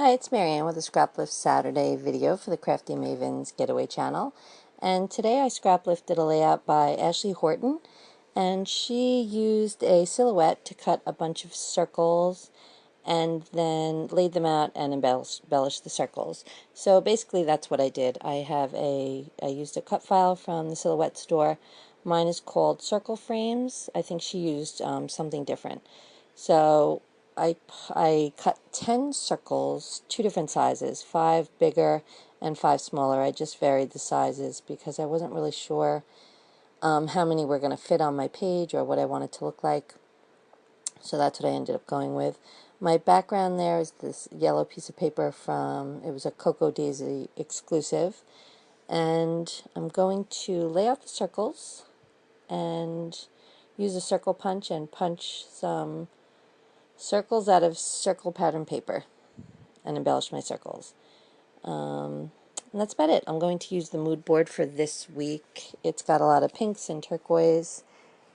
Hi, it's Marianne with a Scrap Lift Saturday video for the Crafty Mavens Getaway channel. And today I scrap lifted a layout by Ashley Horton, and she used a silhouette to cut a bunch of circles and then laid them out and embellished the circles. So basically that's what I did. I used a cut file from the Silhouette store. Mine is called Circle Frames. I think she used something different. So I cut 10 circles, two different sizes, 5 bigger and 5 smaller. I just varied the sizes because I wasn't really sure how many were going to fit on my page or what I wanted to look like. So that's what I ended up going with. My background there is this yellow piece of paper it was a Cocoa Daisy exclusive. And I'm going to lay out the circles and use a circle punch and punch some circles out of circle pattern paper and embellish my circles. And that's about it. I'm going to use the mood board for this week. It's got a lot of pinks and turquoise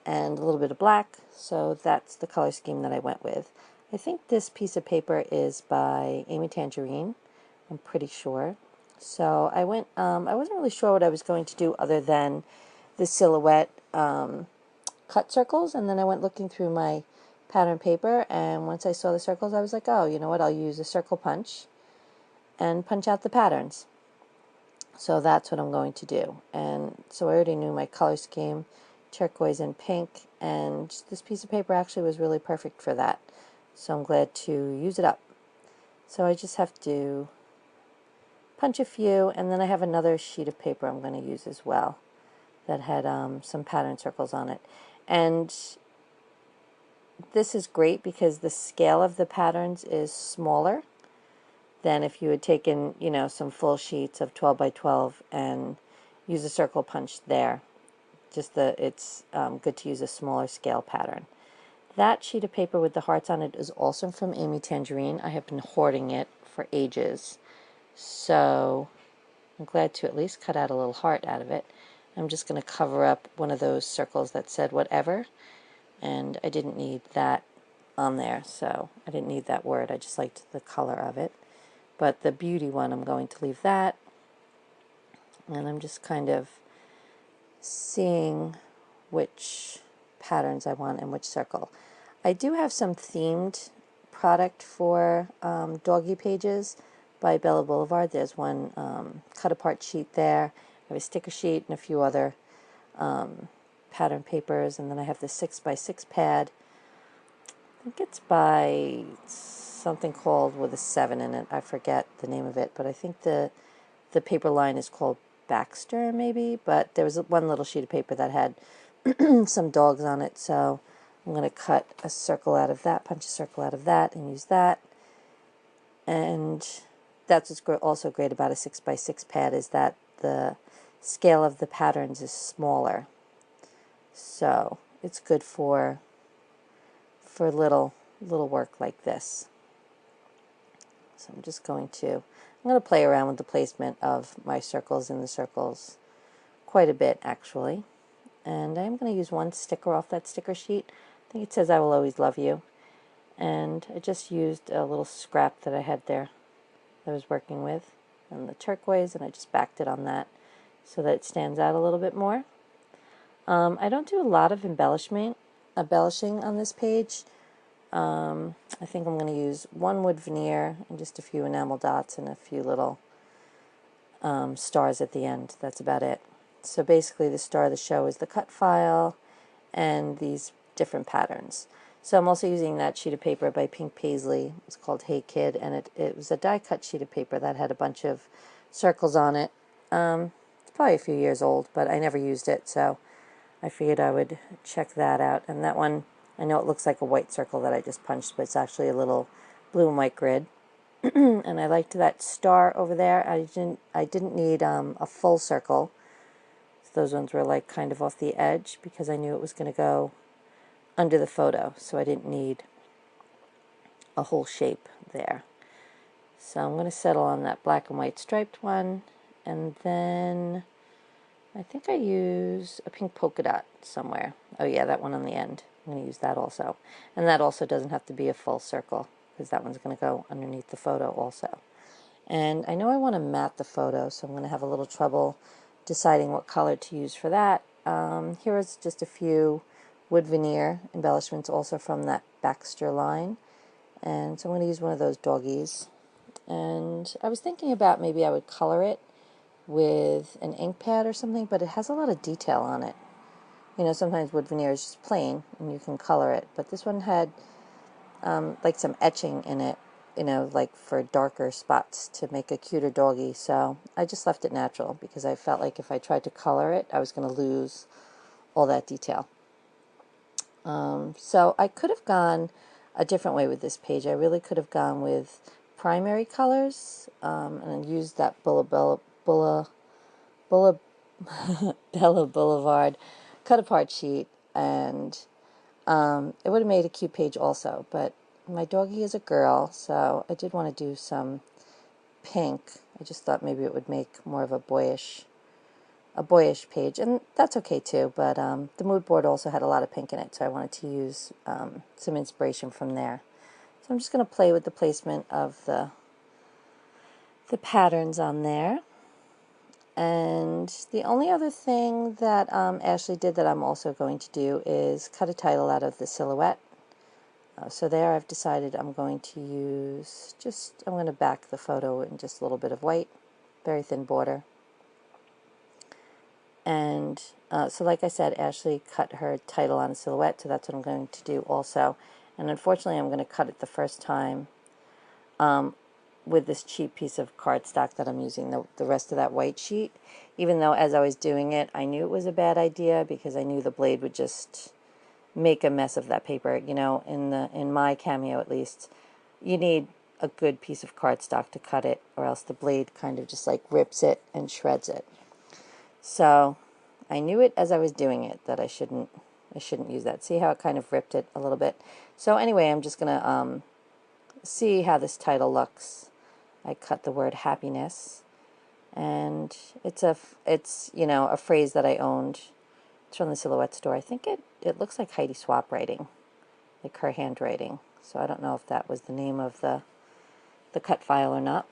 and a little bit of black, so that's the color scheme that I went with. I think this piece of paper is by Amy Tangerine, I'm pretty sure. So I wasn't really sure what I was going to do other than the silhouette cut circles, and then I went looking through my pattern paper, and once I saw the circles I was like, oh, you know what, I'll use a circle punch and punch out the patterns. So that's what I'm going to do. And so I already knew my color scheme, turquoise and pink, and this piece of paper actually was really perfect for that. So I'm glad to use it up. So I just have to punch a few, and then I have another sheet of paper I'm going to use as well that had some pattern circles on it. And this is great because the scale of the patterns is smaller than if you had taken, some full sheets of 12 by 12 and use a circle punch there. It's good to use a smaller scale pattern. That sheet of paper with the hearts on it is also from Amy Tangerine. I have been hoarding it for ages. So I'm glad to at least cut out a little heart out of it. I'm just going to cover up one of those circles that said whatever, and I didn't need that on there, so I didn't need that word. I just liked the color of it. But the beauty one, I'm going to leave that, and I'm just kind of seeing which patterns I want and which circle. I do have some themed product for doggy pages by Bella Boulevard. There's one cut apart sheet there. I have a sticker sheet and a few other pattern papers, and then I have the 6x6 pad. I think it's by something called with a 7 in it. I forget the name of it, but I think the paper line is called Baxter maybe, but there was one little sheet of paper that had some dogs on it, so I'm going to cut a circle out of that, punch a circle out of that, and use that. And that's what's also great about a 6x6 pad, is that the scale of the patterns is smaller, so it's good for little work like this. So I'm just going to play around with the placement of my circles in the circles quite a bit, actually. And I'm going to use one sticker off that sticker sheet. I think it says I will always love you. And I just used a little scrap that I had there that I was working with, and the turquoise, and I just backed it on that so that it stands out a little bit more. I don't do a lot of embellishing on this page. I think I'm going to use one wood veneer and just a few enamel dots and a few little stars at the end. That's about it. So basically the star of the show is the cut file and these different patterns. So I'm also using that sheet of paper by Pink Paisley. It's called Hey Kid, and it was a die cut sheet of paper that had a bunch of circles on it. It's probably a few years old, but I never used it, so I figured I would check that out. And that one, I know it looks like a white circle that I just punched, but it's actually a little blue and white grid. And I liked that star over there. I didn't need a full circle. So those ones were like kind of off the edge because I knew it was going to go under the photo, so I didn't need a whole shape there. So I'm going to settle on that black and white striped one, and then I think I use a pink polka dot somewhere. Oh yeah, that one on the end. I'm going to use that also. And that also doesn't have to be a full circle. because that one's going to go underneath the photo also. And I know I want to matte the photo, so I'm going to have a little trouble deciding what color to use for that. Here is just a few wood veneer embellishments also from that Baxter line. And so I'm going to use one of those doggies. And I was thinking about maybe I would color it with an ink pad or something, but it has a lot of detail on it. You know, sometimes wood veneer is just plain and you can color it, but this one had like some etching in it, you know, like for darker spots to make a cuter doggy. So I just left it natural because I felt like if I tried to color it, I was going to lose all that detail. So I could have gone a different way with this page. I really could have gone with primary colors and used that Bella Boulevard cut apart sheet, and it would have made a cute page also, but my doggie is a girl, so I did want to do some pink. I just thought maybe it would make more of a boyish page, and that's okay too, but the mood board also had a lot of pink in it, so I wanted to use some inspiration from there. So I'm just going to play with the placement of the patterns on there. And the only other thing that Ashley did that I'm also going to do is cut a title out of the silhouette. So there I've decided I'm going to use I'm going to back the photo in just a little bit of white, very thin border. And so like I said, Ashley cut her title on a silhouette, so that's what I'm going to do also. And unfortunately I'm going to cut it the first time with this cheap piece of cardstock that I'm using, the rest of that white sheet, even though as I was doing it I knew it was a bad idea because I knew the blade would just make a mess of that paper. You know, in my Cameo at least, you need a good piece of cardstock to cut it, or else the blade kind of just like rips it and shreds it. So I knew it as I was doing it that I shouldn't use that. See how it kind of ripped it a little bit? So anyway, I'm just gonna see how this title looks. I cut the word happiness, and it's you know, a phrase that I owned. It's from the Silhouette store. I think it looks like Heidi Swap writing, like her handwriting. So I don't know if that was the name of the cut file or not.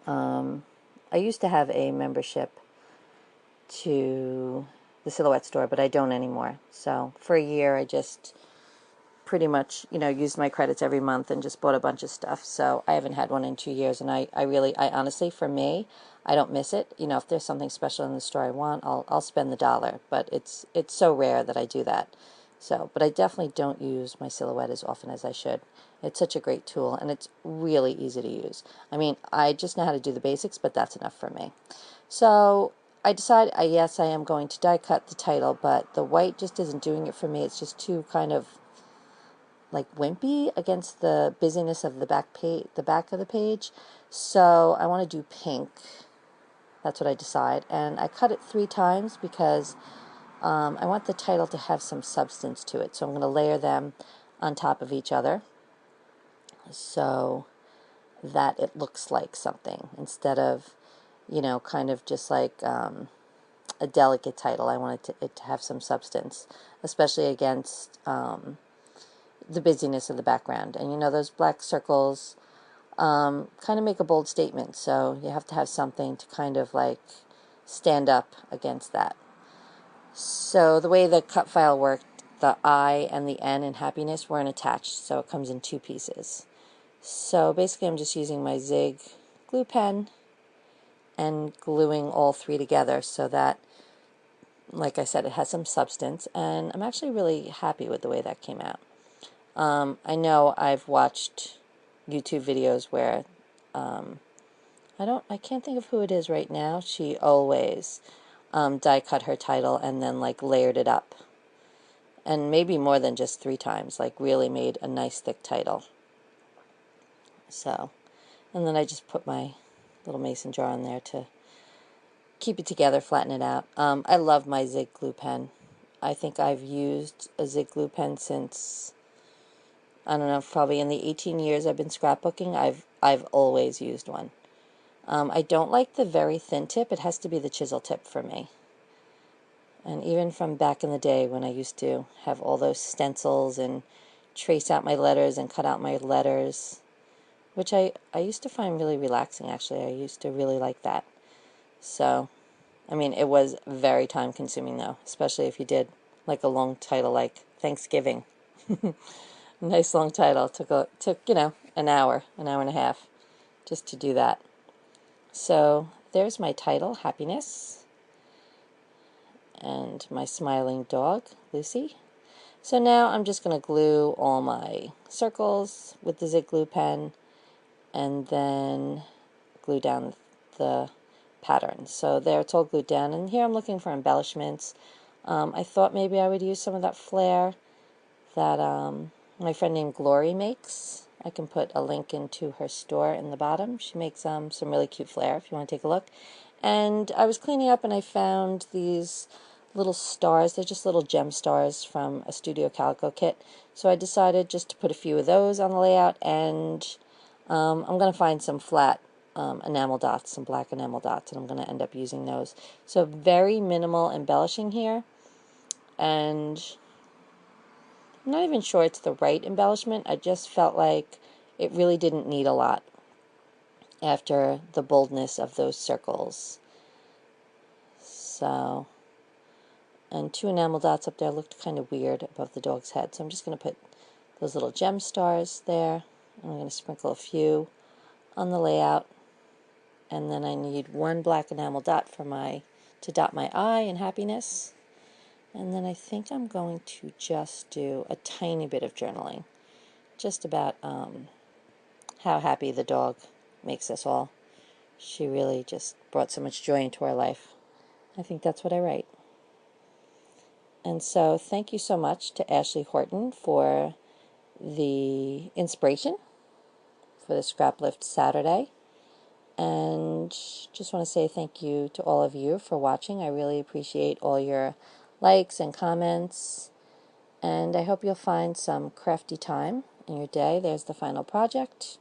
I used to have a membership to the Silhouette store, but I don't anymore. So for a year I just pretty much, you know, used my credits every month and just bought a bunch of stuff. So I haven't had one in 2 years, and I honestly, for me, I don't miss it. You know, if there's something special in the store I want, I'll spend the $1, but it's so rare that I do that. So, but I definitely don't use my Silhouette as often as I should. It's such a great tool, and it's really easy to use. I mean, I just know how to do the basics, but that's enough for me. So I decided, yes, I am going to die cut the title, but the white just isn't doing it for me. It's just too kind of like wimpy against the busyness of the back of the page. So I want to do pink. That's what I decide, and I cut it 3 times because I want the title to have some substance to it. So I'm going to layer them on top of each other so that it looks like something instead of, you know, kind of just like a delicate title. I want it to have some substance, especially against the busyness of the background. And you know, those black circles kind of make a bold statement, so you have to have something to kind of like stand up against that. So the way the cut file worked, the I and the N in happiness weren't attached, so it comes in 2 pieces. So basically I'm just using my Zig glue pen and gluing all 3 together so that, like I said, it has some substance, and I'm actually really happy with the way that came out. I know I've watched YouTube videos where I can't think of who it is right now. She always die cut her title and then like layered it up, and maybe more than just 3 times, like really made a nice thick title. So, and then I just put my little mason jar in there to keep it together, flatten it out. I love my Zig glue pen. I think I've used a Zig glue pen since, I don't know, probably in the 18 years I've been scrapbooking, I've always used one. I don't like the very thin tip. It has to be the chisel tip for me. And even from back in the day when I used to have all those stencils and trace out my letters and cut out my letters, which I used to find really relaxing, actually. I used to really like that. So, I mean, it was very time consuming though, especially if you did like a long title like Thanksgiving. Nice long title. Took, you know, an hour and a half just to do that. So there's my title, Happiness, and my smiling dog, Lucy. So now I'm just going to glue all my circles with the zig glue pen and then glue down the pattern. So there, it's all glued down. And here I'm looking for embellishments. I thought maybe I would use some of that flair that my friend named Glory makes. I can put a link into her store in the bottom. She makes some really cute flair if you want to take a look. And I was cleaning up and I found these little stars. They're just little gem stars from a Studio Calico kit. So I decided just to put a few of those on the layout, and I'm going to find some flat enamel dots, some black enamel dots, and I'm going to end up using those. So very minimal embellishing here, and I'm not even sure it's the right embellishment. I just felt like it really didn't need a lot after the boldness of those circles. So, and 2 enamel dots up there looked kind of weird above the dog's head. So I'm just going to put those little gem stars there. And I'm going to sprinkle a few on the layout. And then I need 1 black enamel dot to dot my eye in Happiness. And then I think I'm going to just do a tiny bit of journaling, just about how happy the dog makes us all. She really just brought so much joy into our life. I think that's what I write. And so thank you so much to Ashley Horton for the inspiration for the Scrap Lift Saturday. And just want to say thank you to all of you for watching. I really appreciate all your likes and comments. And I hope you'll find some crafty time in your day. There's the final project.